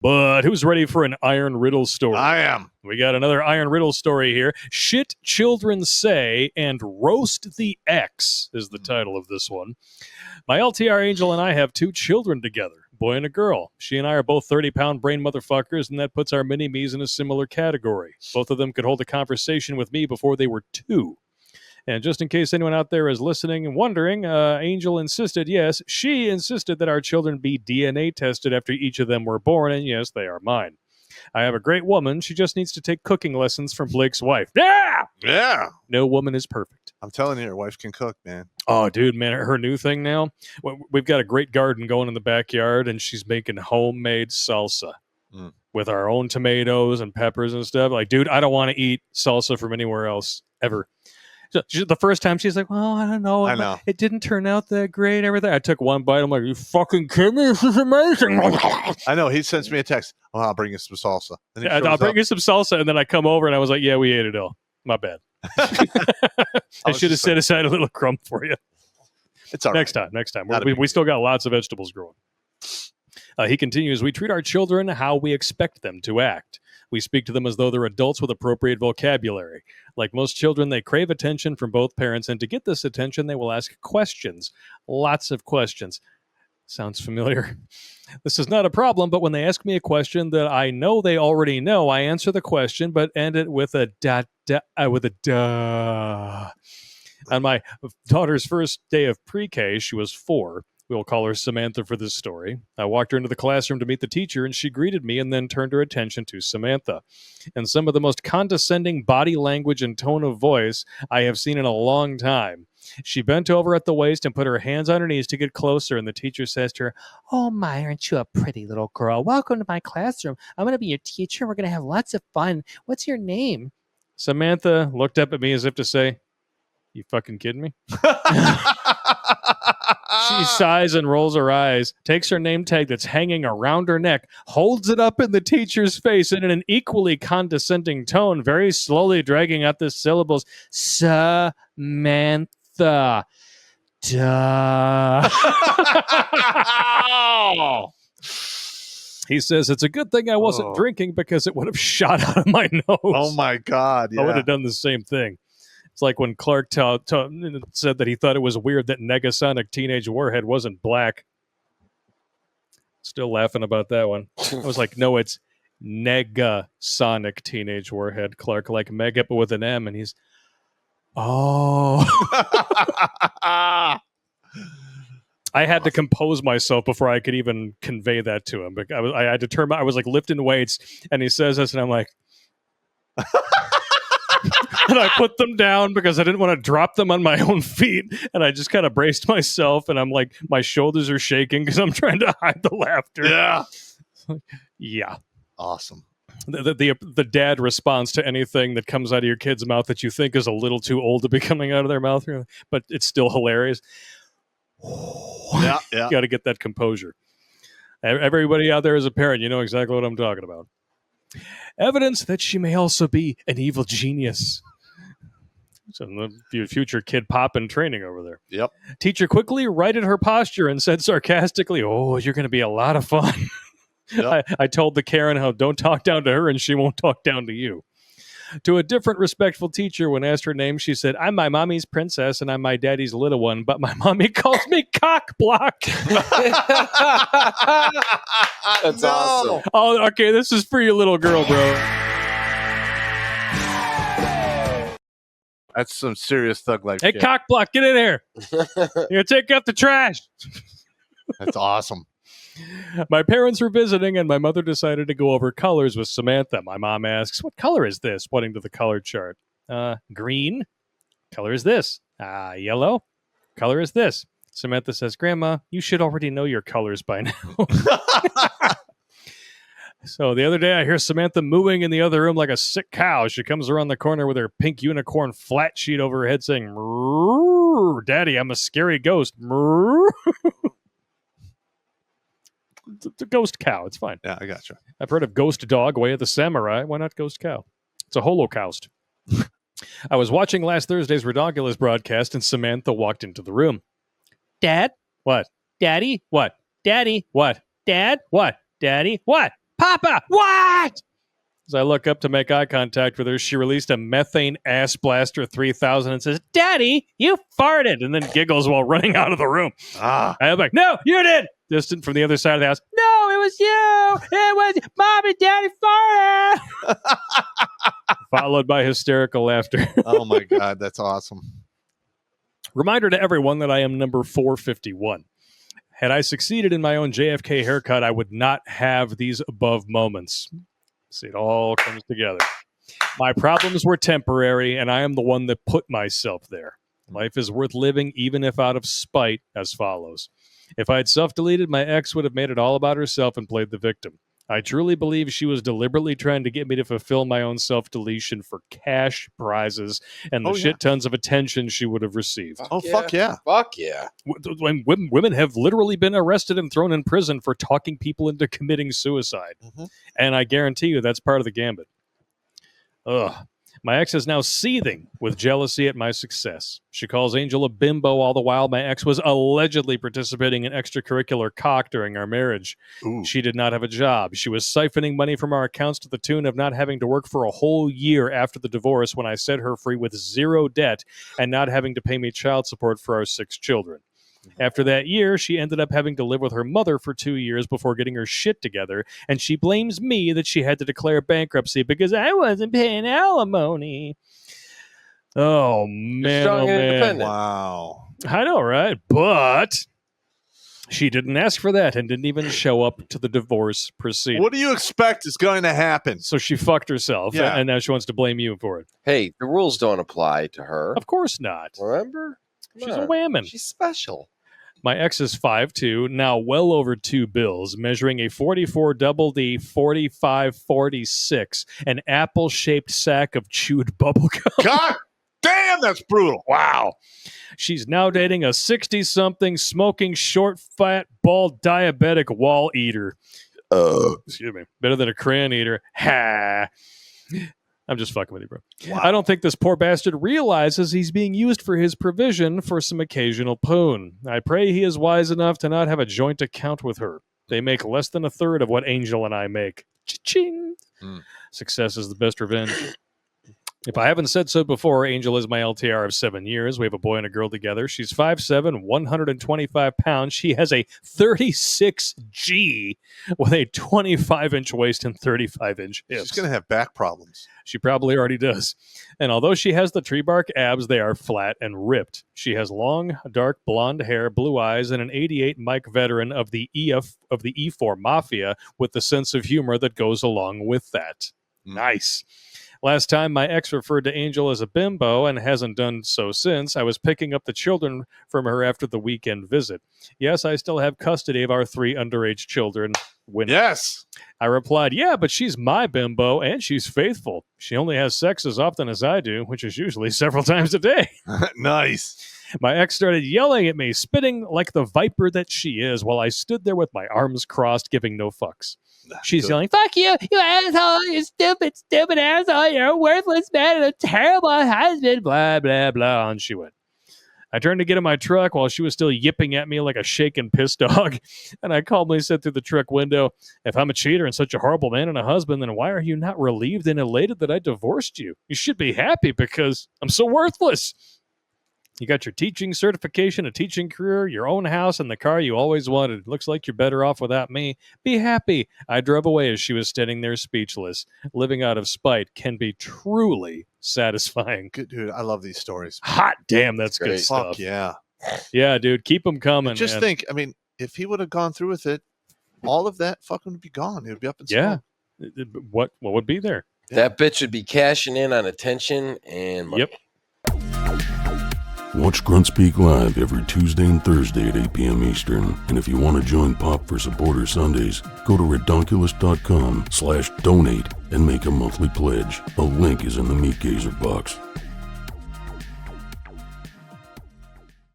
But who's ready for an Iron Riddle story? I am. We got another Iron Riddle story here. Shit Children Say and Roast the X is the title of this one. My LTR angel and I have 2 children together, boy and a girl. She and I are both 30-pound brain motherfuckers, and that puts our mini-me's in a similar category. Both of them could hold a conversation with me before they were 2. And just in case anyone out there is listening and wondering, Angel insisted, yes, she insisted that our children be DNA tested after each of them were born, and yes, they are mine. I have a great woman. She just needs to take cooking lessons from Blake's wife. Yeah! Yeah. No woman is perfect. I'm telling you, your wife can cook, man. Oh, dude, man, her new thing now, we've got a great garden going in the backyard, and she's making homemade salsa with our own tomatoes and peppers and stuff. Like, dude, I don't want to eat salsa from anywhere else, ever. So the first time she's like, well, I don't know. I know. It didn't turn out that great, everything. I took one bite. I'm like, you fucking kidding me? This is amazing. I know. He sends me a text. Oh, I'll bring you some salsa. Yeah, I'll bring you some salsa. And then I come over and I was like, yeah, we ate it all. My bad. I should have set aside a little crumb for you. It's all Next time. We still got lots of vegetables growing. He continues, we treat our children how we expect them to act. We speak to them as though they're adults with appropriate vocabulary. Like most children, they crave attention from both parents, and to get this attention, they will ask questions. Lots of questions. Sounds familiar. This is not a problem, but when they ask me a question that I know they already know, I answer the question, but end it with a with a duh. On my daughter's first day of pre-K, she was 4. We'll call her Samantha for this story. I walked her into the classroom to meet the teacher, and she greeted me and then turned her attention to Samantha. And some of the most condescending body language and tone of voice I have seen in a long time. She bent over at the waist and put her hands on her knees to get closer, and the teacher says to her, oh my, aren't you a pretty little girl? Welcome to my classroom. I'm going to be your teacher. We're going to have lots of fun. What's your name? Samantha looked up at me as if to say, you fucking kidding me? She sighs and rolls her eyes, takes her name tag that's hanging around her neck, holds it up in the teacher's face, and in an equally condescending tone, very slowly dragging out the syllables, Samantha. Duh. He says, it's a good thing I wasn't drinking because it would have shot out of my nose. Oh, my God. Yeah. I would have done the same thing. It's like when Clark said that he thought it was weird that Negasonic Teenage Warhead wasn't black. Still laughing about that one. I was like, no, it's Negasonic Teenage Warhead. Clark, like mega, but with an M, and he's, oh. I had to compose myself before I could even convey that to him. But I had to turn. I was like lifting weights, and he says this, and I'm like, and I put them down because I didn't want to drop them on my own feet, and I just kind of braced myself, and I'm like, my shoulders are shaking because I'm trying to hide the laughter. Yeah, yeah, awesome. The dad response to anything that comes out of your kid's mouth that you think is a little too old to be coming out of their mouth, but it's still hilarious. Yeah. You got to get that composure. Everybody out there is a parent. You know exactly what I'm talking about. Evidence that she may also be an evil genius. So the future kid pop in training over there. Yep. Teacher quickly righted her posture and said sarcastically, oh, you're going to be a lot of fun. Yep. I told the Karen how don't talk down to her and she won't talk down to you. To a different respectful teacher, when asked her name, she said, I'm my mommy's princess and I'm my daddy's little one, but my mommy calls me cock block. That's awesome. Oh, okay, this is for your little girl, bro. That's some serious thug life. Hey, shit. cock block, get in here. You're going to take out the trash. That's awesome. My parents were visiting, and my mother decided to go over colors with Samantha. My mom asks, what color is this? Pointing to the color chart. Green. Color is this. Yellow. Color is this. Samantha says, Grandma, you should already know your colors by now. So the other day, I hear Samantha mooing in the other room like a sick cow. She comes around the corner with her pink unicorn flat sheet over her head saying, Daddy, I'm a scary ghost. It's a ghost cow. It's fine. Yeah, I gotcha. I've heard of ghost dog, Way of the Samurai. Why not ghost cow? It's a holocaust. I was watching last Thursday's Redonkulous broadcast, and Samantha walked into the room. Dad? What? Daddy? What? Daddy? What? Dad? What? Daddy? What? Papa, what? As I look up to make eye contact with her, she released a methane ass blaster 3000 and says, Daddy, you farted, and then giggles while running out of the room. Ah, I'm like, no, you did. Distant from the other side of the house. No, it was you. It was Mom and Daddy farted. Followed by hysterical laughter. oh my God, that's awesome. Reminder to everyone that I am number 451. Had I succeeded in my own JFK haircut, I would not have these above moments. See, it all comes together. My problems were temporary, and I am the one that put myself there. Life is worth living, even if out of spite, as follows. If I had self-deleted, my ex would have made it all about herself and played the victim. I truly believe she was deliberately trying to get me to fulfill my own self-deletion for cash prizes and the shit tons of attention she would have received. Fuck yeah. Fuck yeah. When women have literally been arrested and thrown in prison for talking people into committing suicide. Mm-hmm. And I guarantee you that's part of the gambit. Ugh. My ex is now seething with jealousy at my success. She calls Angel a bimbo all the while my ex was allegedly participating in extracurricular cock during our marriage. Ooh. She did not have a job. She was siphoning money from our accounts to the tune of not having to work for a whole year after the divorce when I set her free with zero debt and not having to pay me child support for our 6 children. After that year, she ended up having to live with her mother for 2 years before getting her shit together, and she blames me that she had to declare bankruptcy because I wasn't paying alimony. Oh, man, strong oh, and man. independent. Wow. I know, right? But she didn't ask for that and didn't even show up to the divorce proceeding. What do you expect is going to happen? So she fucked herself, Yeah. and now she wants to blame you for it. Hey, the rules don't apply to her. Of course not. Remember? Come She's a on. whammon. She's special. My ex is 5'2", now well over 2 bills, measuring a 44 double D 45-46, an apple-shaped sack of chewed bubblegum. God damn, that's brutal. Wow. She's now dating a 60-something, smoking, short, fat, bald, diabetic wall eater. Excuse me. Better than a crayon eater. Ha. I'm just fucking with you, bro. Wow. I don't think this poor bastard realizes he's being used for his provision for some occasional poon. I pray he is wise enough to not have a joint account with her. They make less than a third of what Angel and I make. Cha-ching. Success is the best revenge. If I haven't said so before, Angel is my LTR of 7 years. We have a boy and a girl together. She's 5'7", 125 pounds. She has a 36G with a 25-inch waist and 35-inch hips. She's going to have back problems. She probably already does. And although she has the tree bark abs, they are flat and ripped. She has long, dark blonde hair, blue eyes, and an 88 Mike veteran of the E4 Mafia with the sense of humor that goes along with that. Nice. Last time my ex referred to Angel as a bimbo and hasn't done so since. I was picking up the children from her after the weekend visit. Yes, I still have custody of our 3 underage children. Yes. I replied, yeah, but she's my bimbo and she's faithful. She only has sex as often as I do, which is usually several times a day. Nice. My ex started yelling at me, spitting like the viper that she is, while I stood there with my arms crossed, giving no fucks. She's Good. yelling, fuck you asshole, you stupid asshole, you're a worthless man and a terrible husband, blah, blah, blah, on she went. I turned to get in my truck while she was still yipping at me like a shaken piss dog, and I calmly said through the truck window, if I'm a cheater and such a horrible man and a husband, then why are you not relieved and elated that I divorced you? You should be happy because I'm so worthless. You got your teaching certification, a teaching career, your own house, and the car you always wanted. Looks like you're better off without me. Be happy. I drove away as she was standing there speechless. Living out of spite can be truly satisfying. Good, dude. I love these stories. Hot damn, that's good Great. stuff. Fuck yeah. Yeah, dude, keep them coming. Just man. think, I mean, if he would have gone through with it, all of that fucking would be gone. It would be up in smoke. Yeah. What would be there? That bitch would be cashing in on attention and money. Yep. Watch Grunt Speak live every Tuesday and Thursday at 8 p.m. Eastern. And if you want to join Pop for Supporter Sundays, go to redonkulous.com/donate and make a monthly pledge. A link is in the Meat Gazer box.